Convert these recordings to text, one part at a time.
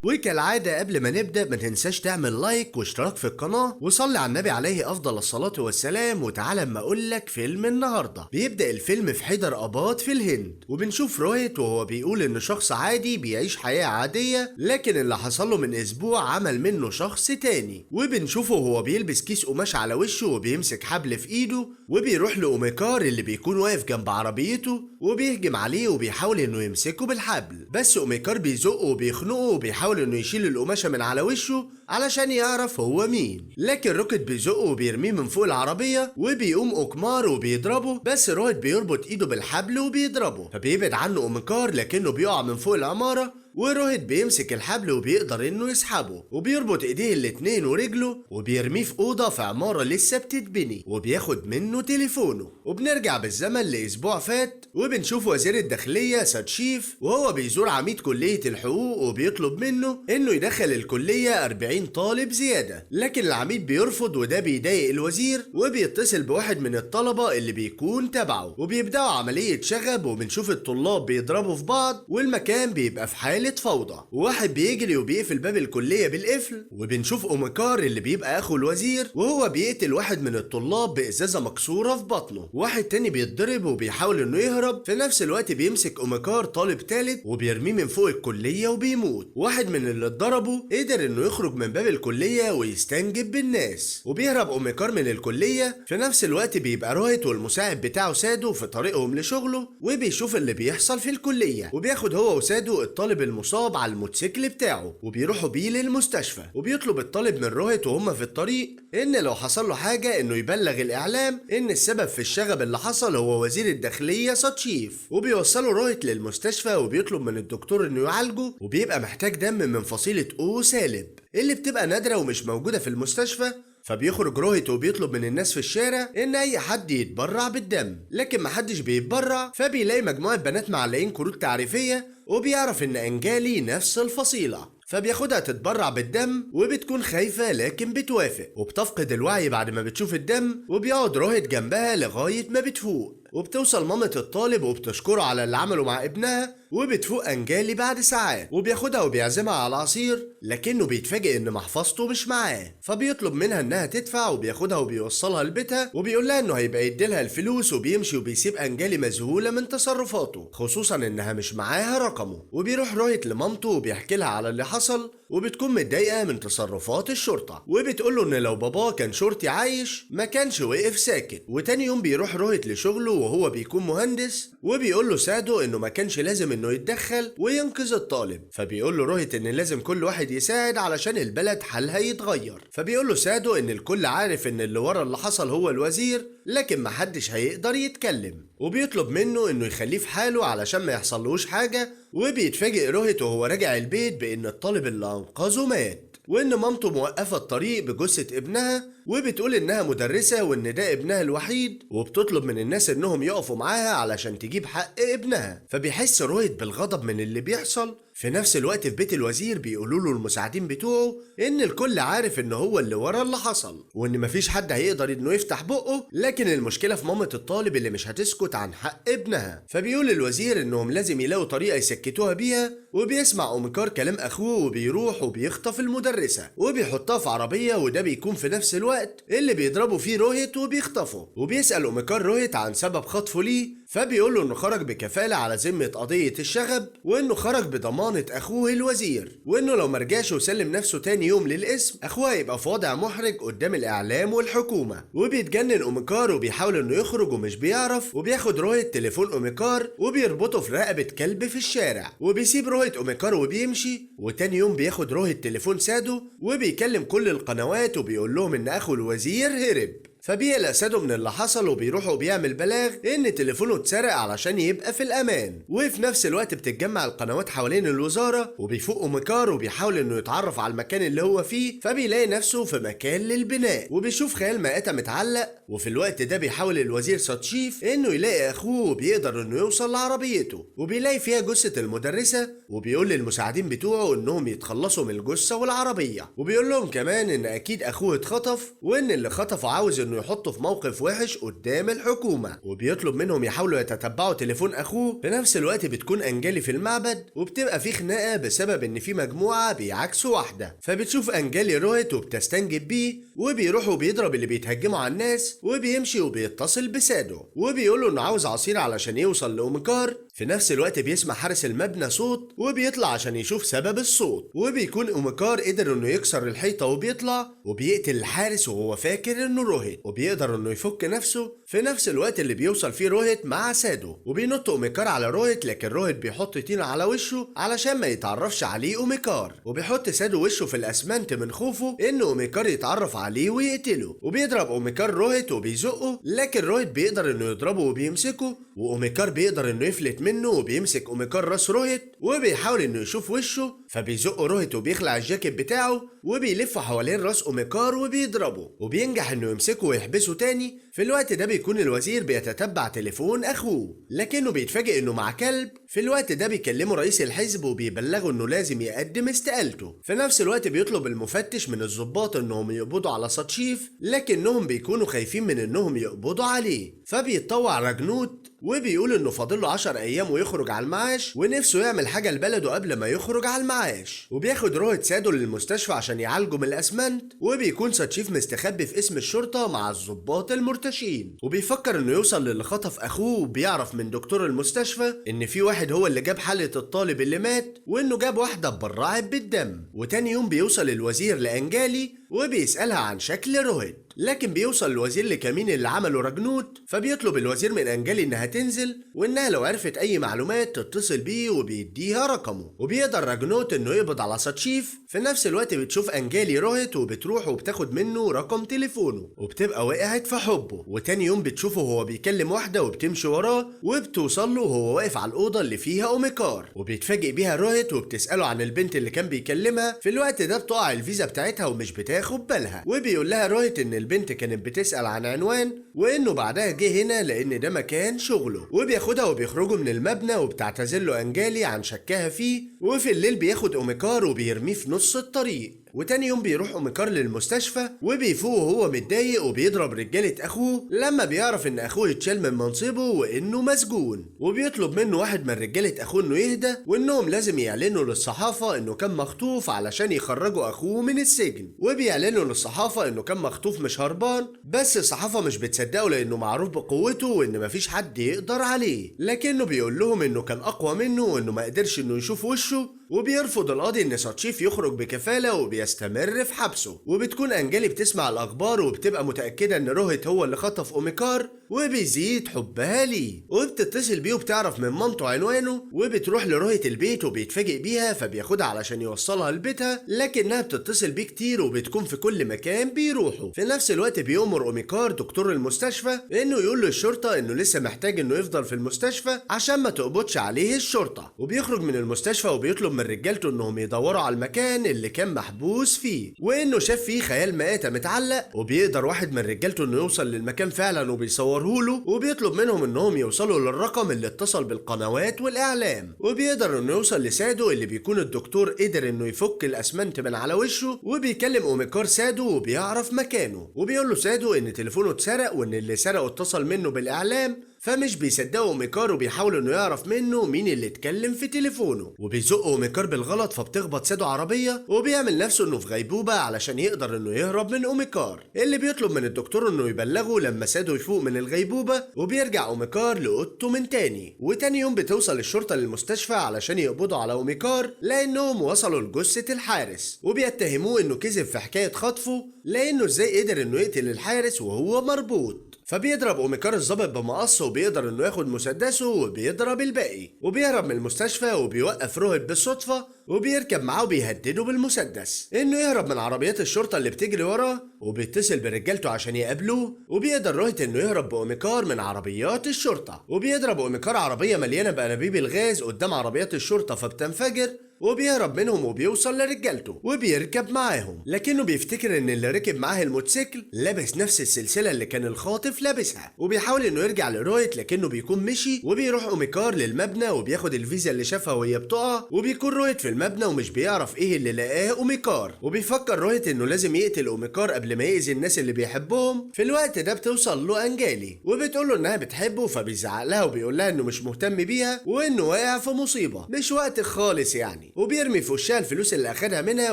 وكالعادة قبل ما نبدأ ما تنساش تعمل لايك واشتراك في القناة وصلي على النبي عليه أفضل الصلاة والسلام. وتعالى اما أقولك فيلم النهاردة. بيبدأ الفيلم في حيدر أباد في الهند، وبنشوف روهيت وهو بيقول إنه شخص عادي بيعيش حياة عادية، لكن اللي حصله من أسبوع عمل منه شخص تاني. وبنشوفه وهو بيلبس كيس قماش على وشه وبيمسك حبل في إيده، وبيروح لأوميكار اللي بيكون واقف جنب عربيته وبيهجم عليه وبيحاول إنه يمسكه بالحبل، بس أوميكار بيزقه وبيخنقه وبيحاول إنه يشيل القماشة من على وشه علشان يعرف هو مين. لكن روكيت بيزقه وبيرميه من فوق العربية، وبيقوم أوكمار وبيضربه، بس روهيت بيربط إيده بالحبل وبيضربه، فبيبعد عنه أوميكار لكنه بيقع من فوق العمارة. وروهيت بيمسك الحبل وبيقدر انه يسحبه، وبيربط ايديه الاتنين ورجله وبيرميه في اوضه في عماره لسه بتتبني، وبياخد منه تليفونه. وبنرجع بالزمن لاسبوع فات، وبنشوف وزير الداخليه ساتشيف وهو بيزور عميد كليه الحقوق وبيطلب منه انه يدخل الكليه 40 طالب زياده، لكن العميد بيرفض وده بيضايق الوزير، وبيتصل بواحد من الطلبه اللي بيكون تبعه وبيبداوا عمليه شغب، وبنشوف الطلاب بيضربوا في بعض والمكان بيبقى في حاله فوضى، وواحد بيجري وبيقفل باب الكلية بالقفل. وبنشوف أوميكار اللي بيبقى أخو الوزير وهو بيقتل واحد من الطلاب بإزازة مكسورة في بطنه، واحد تاني بيتضرب وبيحاول إنه يهرب. في نفس الوقت بيمسك أوميكار طالب تالت وبيرميه من فوق الكلية وبيموت. واحد من اللي اتضربوا قدر إنه يخرج من باب الكلية ويستنجد بالناس، وبيهرب أوميكار من الكلية. في نفس الوقت بيبقى روهيت والمساعد بتاعه سادو في طريقهم لشغله، وبيشوف اللي بيحصل في الكلية، وبياخد هو وسادو الطالب المصاب على الموتوسيكل بتاعه وبيروحوا بيه للمستشفى. وبيطلب الطالب من روهيت وهم في الطريق ان لو حصل له حاجه انه يبلغ الاعلام ان السبب في الشغب اللي حصل هو وزير الداخليه ساتشيف. وبيوصلوا روهيت للمستشفى وبيطلب من الدكتور انه يعالجه، وبيبقى محتاج دم من فصيله او سالب اللي بتبقى نادره ومش موجوده في المستشفى. فبيخرج روهيت وبيطلب من الناس في الشارع ان اي حد يتبرع بالدم، لكن محدش بيتبرع. فبيلاقي مجموعه بنات معلقين كروت تعريفيه، وبيعرف ان انجالي نفس الفصيله، فبياخدها تتبرع بالدم، وبتكون خايفة لكن بتوافق، وبتفقد الوعي بعد ما بتشوف الدم. وبيقعد روهيت جنبها لغاية ما بتفوق، وبتوصل مامة الطالب وبتشكره على اللي عمله مع ابنها. وبتفوق انجالي بعد ساعات وبياخدها وبيعزمها على عصير، لكنه بيتفاجئ ان محفظته مش معاه، فبيطلب منها انها تدفع وبياخدها وبيوصلها لبيتها، وبيقول لها انه هيبقى يديلها الفلوس، وبيمشي وبيسيب انجالي مذهولة من تصرفاته، خصوصا انها مش معاها رقمه. وبيروح روهيت لمامته وبيحكي لها على اللي حصل، وبتكون متضايقة من تصرفات الشرطة، وبتقوله ان لو باباه كان شرطي عايش ما كانش وقف ساكت. وتاني يوم بيروح روهيت لشغله وهو بيكون مهندس، وبيقول له سادو انه ما كانش لازم انه يتدخل وينقذ الطالب. فبيقول له روهيت ان لازم كل واحد يساعد علشان البلد حالها يتغير. فبيقول له سادو ان الكل عارف ان اللي ورا اللي حصل هو الوزير، لكن محدش هيقدر يتكلم، وبيطلب منه انه يخليه في حاله علشان ما يحصلوش حاجة. وبيتفاجئ روهيت وهو راجع البيت بان الطالب اللي انقذه مات، وان مامته موقفة الطريق بجثة ابنها، وبتقول انها مدرسة وان ده ابنها الوحيد، وبتطلب من الناس انهم يقفوا معاها علشان تجيب حق ابنها. فبيحس روهيت بالغضب من اللي بيحصل. في نفس الوقت في بيت الوزير بيقولوا له المساعدين بتوعه ان الكل عارف ان هو اللي ورا اللي حصل، وان مفيش حد هيقدر انه يفتح بقه، لكن المشكلة في مامة الطالب اللي مش هتسكت عن حق ابنها. فبيقول الوزير انهم لازم يلاقوا طريقة يسكتوها بيها، وبيسمع اوميكار كلام اخوه وبيروح وبيخطف المدرسة وبيحطها في عربية، وده بيكون في نفس الوقت اللي بيضربوا فيه روهيت وبيخطفه. وبيسأل اوميكار روهيت عن سبب خطفه ليه، فبيقول له انه خرج بكفالة على ذمة قضية الشغب، وانه خرج بضمانة اخوه الوزير، وانه لو مرجعش وسلم نفسه تاني يوم للاسم اخوه هيبقى في وضع محرج قدام الاعلام والحكومة. وبيتجنن اوميكار وبيحاول انه يخرج ومش بيعرف، وبياخد روهيت تليفون اوميكار وبيربطه في رقبة كلب في الشارع، وبيسيب روهيت اوميكار وبيمشي. وتاني يوم بياخد روهيت تليفون سادو وبيكلم كل القنوات وبيقول لهم ان اخو الوزير هرب. فبيقلق سادو من اللي حصل وبيروح وبيعمل بلاغ ان تليفونه اتسرق علشان يبقى في الامان. وفي نفس الوقت بتتجمع القنوات حوالين الوزاره، وبيفوق اوميكار وبيحاول انه يتعرف على المكان اللي هو فيه، فبيلاقي نفسه في مكان للبناء وبيشوف خيال مائتة متعلق. وفي الوقت ده بيحاول الوزير ساتشيف انه يلاقي اخوه وبيقدر انه يوصل لعربيته، وبيلاقي فيها جثه المدرسه، وبيقول للمساعدين بتوعه انهم يتخلصوا من الجثه والعربيه، وبيقول لهم كمان ان اكيد اخوه اتخطف، وان اللي خطفه عاوز انه انه يحطه في موقف وحش قدام الحكومة، وبيطلب منهم يحاولوا يتتبعوا تليفون اخوه. في نفس الوقت بتكون انجلي في المعبد، وبتبقى في خناقة بسبب ان في مجموعة بيعكسوا واحدة، فبتشوف انجلي روهيت وبتستنجد بيه، وبيروح وبيضرب اللي بيتهجموا على الناس، وبيمشي وبيتصل بسادو وبيقوله انه عاوز عصير علشان يوصل لأوميكار. في نفس الوقت بيسمع حارس المبنى صوت، وبيطلع عشان يشوف سبب الصوت، وبيكون أوميكار قدر انه يكسر الحيطة وبيطلع وبيقتل الحارس وهو فاكر انه روهيت، وبيقدر انه يفك نفسه. في نفس الوقت اللي بيوصل فيه روهيت مع سادو، وبينط أوميكار على روهيت، لكن روهيت بيحط طينة على وشه علشان ما يتعرفش عليه أوميكار، وبيحط سادو وشه في الأسمنت من خوفه ان أوميكار يتعرف عليه ويقتله، وبيضرب أوميكار روهيت وبيزقه، لكن روهيت بيقدر انه يضربه وبيمسكه، وأوميكار بيقدر انه يفلت منه وبيمسك أوميكار راس روهيت وبيحاول انه يشوف وشه، فبيزق روهيت وبيخلع الجاكيت بتاعه وبيلف حوالين راس أوميكار وبيضربه، وبينجح انه يمسكه ويحبسه تاني. في الوقت ده بيكون الوزير بيتتبع تليفون اخوه، لكنه بيتفاجئ انه مع كلب. في الوقت ده بيكلمه رئيس الحزب وبيبلغه انه لازم يقدم استقالته. في نفس الوقت بيطلب المفتش من الضباط انهم يقبضوا على ساتشيف، لكنهم بيكونوا خايفين من انهم يقبضوا عليه، فبيتطوع راجنوت وبيقول انه فاضل له 10 ايام ويخرج على المعاش، ونفسه يعمل حاجه لبلده قبل ما يخرج على المعاش. وبياخد روهيت سادو للمستشفى عشان يعالجه من الاسمنت، وبيكون ساتشيف مستخبي في اسم الشرطه مع الضباط المرتشين، وبيفكر انه يوصل للي خطف اخوه، وبيعرف من دكتور المستشفى ان في واحد هو اللي جاب حالة الطالب اللي مات، وانه جاب واحدة اتبرعت بالدم. وتاني يوم بيوصل الوزير لانجالي وبيسألها عن شكل روهيت، لكن بيوصل الوزير لكمين اللي عمله راجنوت، فبيطلب الوزير من انجالي انها تنزل، وانها لو عرفت اي معلومات تتصل بيه وبيديها رقمه، وبيقدر راجنوت انه يقبض على ساتشيف. في نفس الوقت بتشوف انجالي روهيت وبتروح وبتاخد منه رقم تليفونه، وبتبقى وقعت في حبه. وتاني يوم بتشوفه وهو بيكلم واحدة وبتمشي وراه، وبتوصل له وهو واقف على الأوضة اللي فيها أوميكار، وبيتفاجئ بيها روهيت وبتسأله عن البنت اللي كان بيكلمها. في الوقت ده بتقع الفيزا بتاعتها ومش بتاخد بالها، وبيقول لها روهيت ان البنت كانت بتسأل عن عنوان، وانه بعدها جه هنا لان ده مكان شغله، وبياخدها وبيخرجوا من المبنى، وبتعتذر له انجالي عن شكها فيه. وفي الليل بياخد أوميكار وبيرميه في نص الطريق. وتاني يوم بيروح أوميكار للمستشفى، وبيفوق وهو متضايق وبيضرب رجالة أخوه لما بيعرف إن أخوه اتشال من منصبه وإنه مسجون، وبيطلب منه واحد من رجالة أخوه إنه يهدى، وإنهم لازم يعلنوا للصحافة إنه كان مخطوف علشان يخرجوا أخوه من السجن. وبيعلنوا للصحافة إنه كان مخطوف مش هربان، بس الصحافة مش بتصدقه لأنه معروف بقوته وإن مفيش حد يقدر عليه، لكنه بيقول لهم إنه كان أقوى منه وإنه ما قدرش إنه يشوف وشه. وبيرفض القاضي ان ساتشيف يخرج بكفالة وبيستمر في حبسه. وبتكون انجلي بتسمع الاخبار وبتبقى متأكدة ان روهيت هو اللي خطف أوميكار، وبيزيد حبها ليه، وبتتصل بيه وبتعرف من مامته عنوانه، وبتروح لروهيت البيت وبيتفاجئ بيها، فبياخدها علشان يوصلها لبيتها، لكنها بتتصل بيه كتير وبتكون في كل مكان بيروحوا. في نفس الوقت بيأمر أوميكار دكتور المستشفى انه يقول للشرطة انه لسه محتاج انه يفضل في المستشفى عشان ما تقبضش عليه الشرطة. وبيخرج من المستشفى وبيطلب من رجالته انهم يدوروا على المكان اللي كان محبوس فيه، وانه شاف فيه خيال مآتة متعلق، وبيقدر واحد من رجالته انه يوصل للمكان فعلا وبيصوره له، وبيطلب منهم انهم يوصلوا للرقم اللي اتصل بالقنوات والاعلام. وبيقدر انه يوصل لسادو اللي بيكون الدكتور قدر انه يفك الاسمنت من على وشه، وبيكلم أوميكار سادو وبيعرف مكانه، وبيقول له سادو ان تليفونه اتسرق وان اللي سرقه اتصل منه بالاعلام، فمش بيصدقوا أوميكار وبيحاول انه يعرف منه مين اللي اتكلم في تليفونه. وبيزق أوميكار بالغلط فبتخبط سادو عربيه، وبيعمل نفسه انه في غيبوبه علشان يقدر انه يهرب من أوميكار اللي بيطلب من الدكتور انه يبلغه لما سادو يفوق من الغيبوبه. وبيرجع أوميكار لاوضته من تاني. وتاني يوم بتوصل الشرطه للمستشفى علشان يقبضوا على أوميكار لانهم وصلوا لجثه الحارس، وبيتهموه انه كذب في حكايه خطفه لانه ازاي قدر انه يقتل الحارس وهو مربوط. فبيضرب أوميكار الظابط بمقص، وبيقدر انه ياخد مسدسه وبيضرب الباقي، وبيهرب من المستشفى، وبيوقف روهيت بالصدفة وبيركب معاه وبيهدده بالمسدس انه يهرب من عربيات الشرطة اللي بتجري وراه، وبيتصل برجالته عشان يقابلوه. وبيقدر روهيت انه يهرب بأوميكار من عربيات الشرطة، وبيضرب أوميكار عربية مليانة بأنابيب الغاز قدام عربيات الشرطة فبتنفجر، وبيهرب منهم وبيوصل لرجالته وبيركب معاهم، لكنه بيفتكر ان اللي ركب معاه الموتوسيكل لابس نفس السلسله اللي كان الخاطف لابسها، وبيحاول انه يرجع لروهيت لكنه بيكون مشي. وبيروح اوميكار للمبنى وبياخد الفيزا اللي شافها وهي بتقع، وبيكون روهيت في المبنى ومش بيعرف ايه اللي لقاه اوميكار. وبيفكر روهيت انه لازم يقتل اوميكار قبل ما يأذي الناس اللي بيحبهم. في الوقت ده بتوصل له انجالي وبتقول له انها بتحبه، فبيزعق لها وبيقول لها انه مش مهتم بيها وانه واقع في مصيبه مش وقت خالص يعني، وبيرمي في وشها الفلوس اللي اخدها منها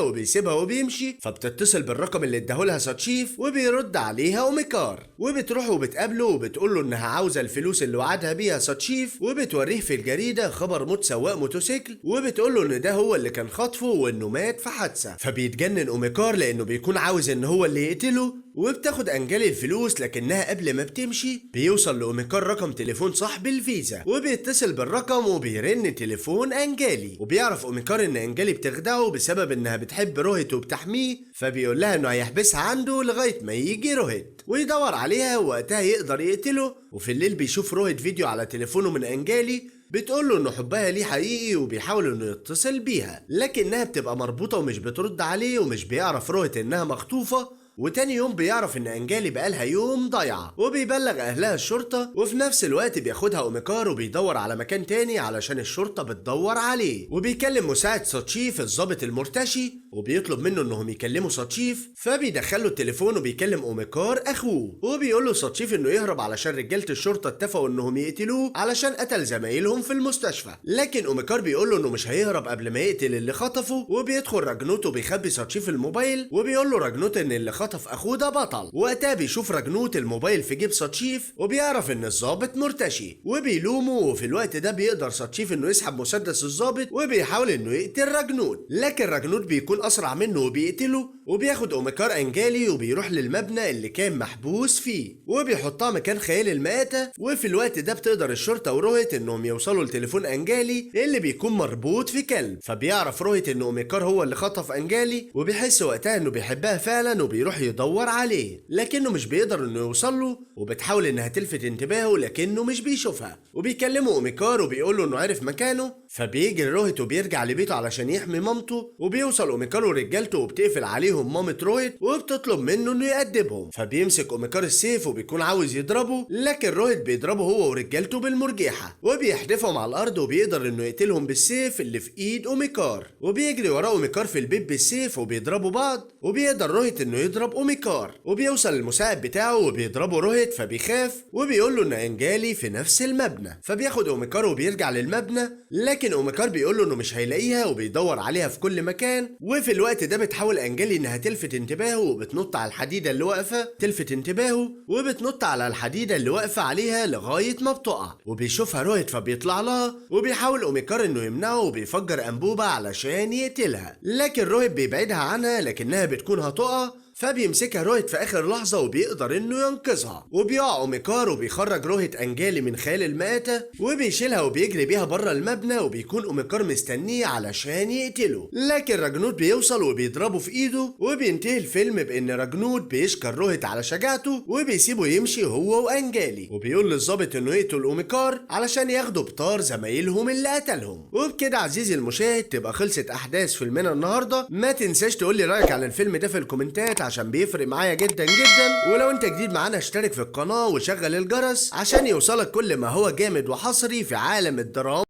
وبيسيبها وبيمشي. فبتتصل بالرقم اللي اداهولها ساتشيف وبيرد عليها اوميكار، وبتروح وبتقابله وبتقول له انها عاوزه الفلوس اللي وعدها بيها ساتشيف، وبتوريه في الجريده خبر موت سواق موتوسيكل، وبتقول له ان ده هو اللي كان خاطفه وانه مات في حادثه. فبيتجنن اوميكار لانه بيكون عاوز ان هو اللي يقتله، وبتاخد انجالي الفلوس. لكنها قبل ما بتمشي بيوصل لاوميكار رقم تليفون صاحب الفيزا، وبيتصل بالرقم وبيرن تليفون انجالي. وبيعرف اوميكار ان انجالي بتخدعه بسبب انها بتحب روهيت وبتحميه، فبيقول لها انه هيحبسها عنده لغايه ما يجي روهيت ويدور عليها، ووقتها يقدر يقتله. وفي الليل بيشوف روهيت فيديو على تليفونه من انجالي بتقول له انه حبها ليه حقيقي، وبيحاول انه يتصل بيها لكنها بتبقى مربوطه ومش بترد عليه، ومش بيعرف روهيت انها مخطوفه. وتاني يوم بيعرف ان انجالي بقالها يوم ضايعه، وبيبلغ اهلها الشرطه. وفي نفس الوقت بياخدها اوميكار وبيدور على مكان تاني علشان الشرطه بتدور عليه. وبيكلم مساعد ساتشيف الضابط المرتشي وبيطلب منه انهم يكلموا ساتشيف، فبيدخله التليفون وبيكلم اوميكار اخوه، وبيقول له ساتشيف انه يهرب علشان رجاله الشرطه اتفقوا انهم يقتلوه علشان قتل زمايلهم في المستشفى. لكن اوميكار بيقول له انه مش هيهرب قبل ما يقتل اللي خطفه. وبيدخل راجنوت وبيخبي ساتشيف الموبايل، وبيقول له راجنوت ان اللي خطف اخوه ده بطل. وقتها بيشوف راجنوت الموبايل في جيب ساتشيف وبيعرف ان الضابط مرتشي وبيلومه. وفي الوقت ده بيقدر ساتشيف انه يسحب مسدس الضابط وبيحاول انه يقتل راجنوت، لكن راجنوت بيكون اسرع منه وبيقتله. وبياخد اوميكار انجالي وبيروح للمبنى اللي كان محبوس فيه وبيحطها مكان خيال المآتة. وفي الوقت ده بتقدر الشرطة وروهيت انهم يوصلوا لتليفون انجالي اللي بيكون مربوط في كلب، فبيعرف روهيت ان اوميكار هو اللي خطف انجالي، وبيحس وقتها انه بيحبها فعلا وبيروح يدور عليه لكنه مش بيقدر انه يوصل له. وبتحاول انها تلفت انتباهه لكنه مش بيشوفها، وبيكلمه اوميكار وبيقول له انه عرف مكانه. فبيجري روهيت وبيرجع لبيته علشان يحمي مامته، وبيوصل اوميكار ورجالته وبتقفل عليهم مامة روهيت وبتطلب منه انه يأدبهم. فبيمسك اوميكار السيف وبيكون عاوز يضربه، لكن روهيت بيضربه هو ورجالته بالمرجحة وبيحدفهم على الارض، وبيقدر انه يقتلهم بالسيف اللي في ايد اوميكار. وبيجري وراه اوميكار في البيت بالسيف وبيضربوا بعض، وبيقدر روهيت انه يضرب اوميكار. وبيوصل المساعد بتاعه وبيضربه روهيت، فبيخاف وبيقول له ان انجالي في نفس المبنى. فبياخد اوميكار وبيرجع للمبنى، لكن اوميكار بيقول له انه مش هيلاقيها وبيدور عليها في كل مكان. وفي الوقت ده بتحاول انجالي انها تلفت انتباهه وبتنط على الحديده اللي واقفه تلفت انتباهه، وبتنط على الحديده اللي واقفه عليها لغايه ما بتقع. وبيشوفها روهيت فبيطلع لها، وبيحاول اوميكار انه يمنعه وبيفجر انبوبه علشان يقتلها، لكن روهيت بيبعدها عنها لكنها بتكون هتقع. فبيمسكها روهيت في اخر لحظه وبيقدر انه ينقذها. وبيقع اوميكار وبيخرج روهيت انجالي من خيال المآتة وبيشيلها وبيجري بيها بره المبنى، وبيكون اوميكار مستنيه علشان يقتله. لكن راجنوت بيوصل وبيضربه في ايده، وبينتهي الفيلم بان راجنوت بيشكر روهيت على شجاعته وبيسيبه يمشي هو وانجالي، وبيقول للظابط انه يقتل اوميكار علشان ياخدوا بطار زمايلهم اللي قتلهم. وبكده عزيزي المشاهد تبقى خلصت احداث فيلمنا النهارده. ما تنساش تقول لي رايك على الفيلم ده في الكومنتات عشان بيفرق معايا جدا جدا. ولو انت جديد معانا اشترك في القناة وشغل الجرس عشان يوصلك كل ما هو جامد وحصري في عالم الدراما.